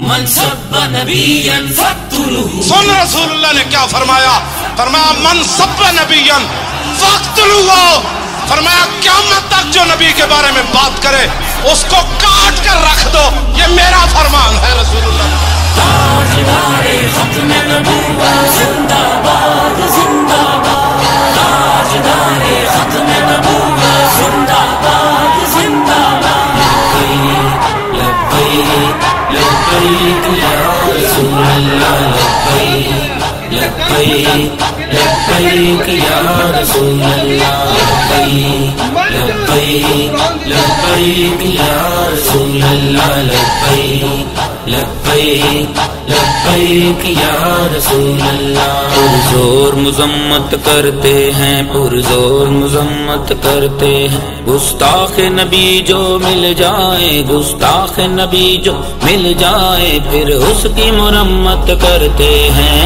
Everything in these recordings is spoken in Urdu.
من سب نبیًا فاقتلوہ. سن رسول اللہ نے کیا فرمایا؟ فرمایا من سب نبیًا فاقتلوہ. فرمایا قیامت تک جو نبی کے بارے میں بات کرے اس کو کاٹ کر رکھ دو. یہ میرا فرمان ہے رسول اللہ. تاجدار ختم نبوت زندہ باد زندہ باد. تاجدار ختم نبوت زندہ باد زندہ باد. لبیک لبیک یا رسول اللہ. لبیک لبیک لبیک یا رسول اللہ. لبیک لبیک یا رسول اللہ. لبیک لبیک لبیک یا رسول اللہ. پرزور مذمت کرتے ہیں پرزور مذمت کرتے ہیں. گستاخ نبی جو مل جائے گستاخ نبی جو مل جائے پھر اس کی مرمت کرتے ہیں.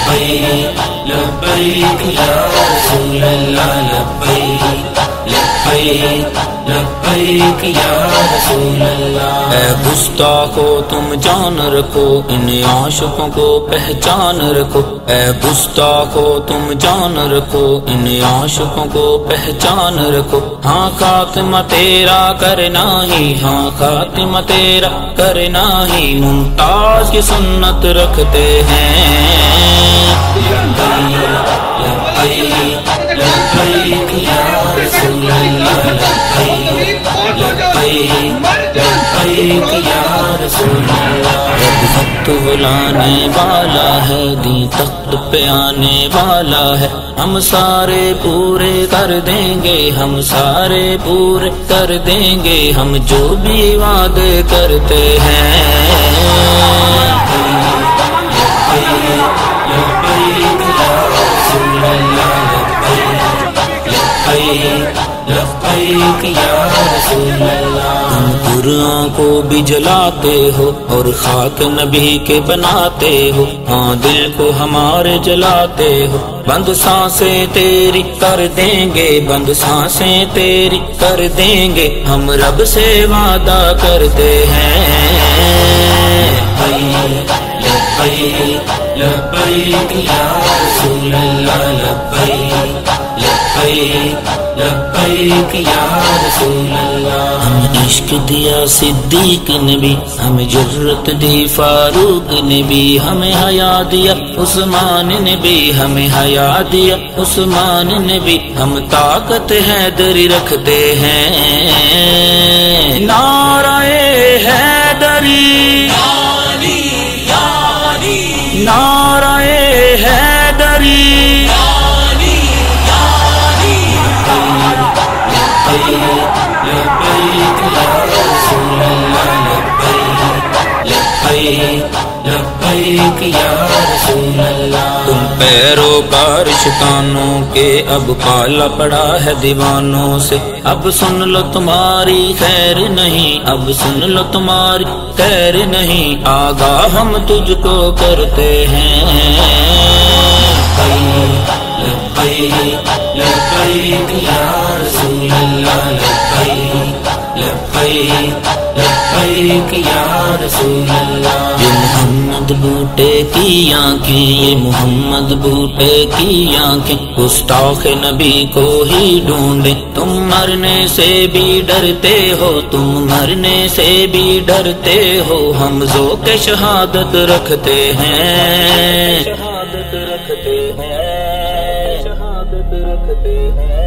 لبیک لبیک یا رسول اللہ. لبیک لبیک لبیک یا رسول اللہ. اے گستاخو تم جان رکھو ان عاشقوں کو پہچان رکھو. اے گستاخو تم جان رکھو ان عاشقوں کو پہچان رکھو. ہاں خاتمہ تیرا کرنا ہی ہاں خاتمہ تیرا کرنا ہی ممتاز کی سنت رکھتے ہیں. لبیک لبیک یا رسول اللہ. لبیک لبیک یا رسول اللہ. رب وقت بلانے والا ہے دی تخت پہ آنے والا ہے. ہم سارے پورے کر دیں گے ہم سارے پورے کر دیں گے ہم جو بھی وعدے کرتے ہیں. لبیک یا رسول اللہ. لبیک لبیک یا رسول اللہ. تم قرآن کو بھی جلاتے ہو اور خاک نبی کے بناتے ہو. ہاں دل کو ہمارے جلاتے ہو. بند سانسیں تیری کر دیں گے بند سانسیں تیری کر دیں گے ہم رب سے وعدہ کرتے ہیں. لبیک لبیک یا رسول اللہ. لبیک لبیک لبیک یا رسول اللہ. ہم عشق دیا صدیق نے بھی ہمیں جرت دی فاروق نے بھی ہمیں حیا دیا عثمان نے بھی ہمیں حیا دیا عثمان نے بھی ہم طاقت حیدری رکھتے ہیں. نعرہ حیدری نعرہ حیدری. لبیک یا رسول اللہ. لبیک لبیک یا رسول اللہ. تم پیروکار شیطانوں کے اب پالا پڑا ہے دیوانوں سے. اب سن لو تمہاری خیر نہیں اب سن لو تمہاری خیر نہیں آگاہ ہم تجھ کو کرتے ہیں. لبیک لبیک یا رسول اللہ. لبیک لبیک لبیک یا رسول اللہ. یہ محمد بوٹے کی آنکھیں یہ محمد بوٹے کی آنکھیں گستاخ نبی کو ہی ڈھونڈے. تم مرنے سے بھی ڈرتے ہو تم مرنے سے بھی ڈرتے ہو ہم ذوق شہادت رکھتے ہیں. شہادت رکھتے ہیں شہادت رکھتے ہیں.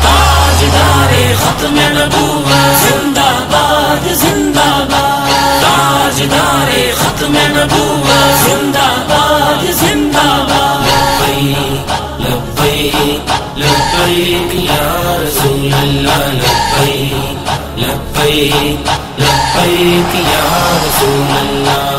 تاجدار ختم نبوت زندہ باد زندہ باد. تاجدار ختم نبوت زندہ باد زندہ باد. لبیک لبیک یا رسول اللہ. لبیک لبیک لبیک یا رسول اللہ.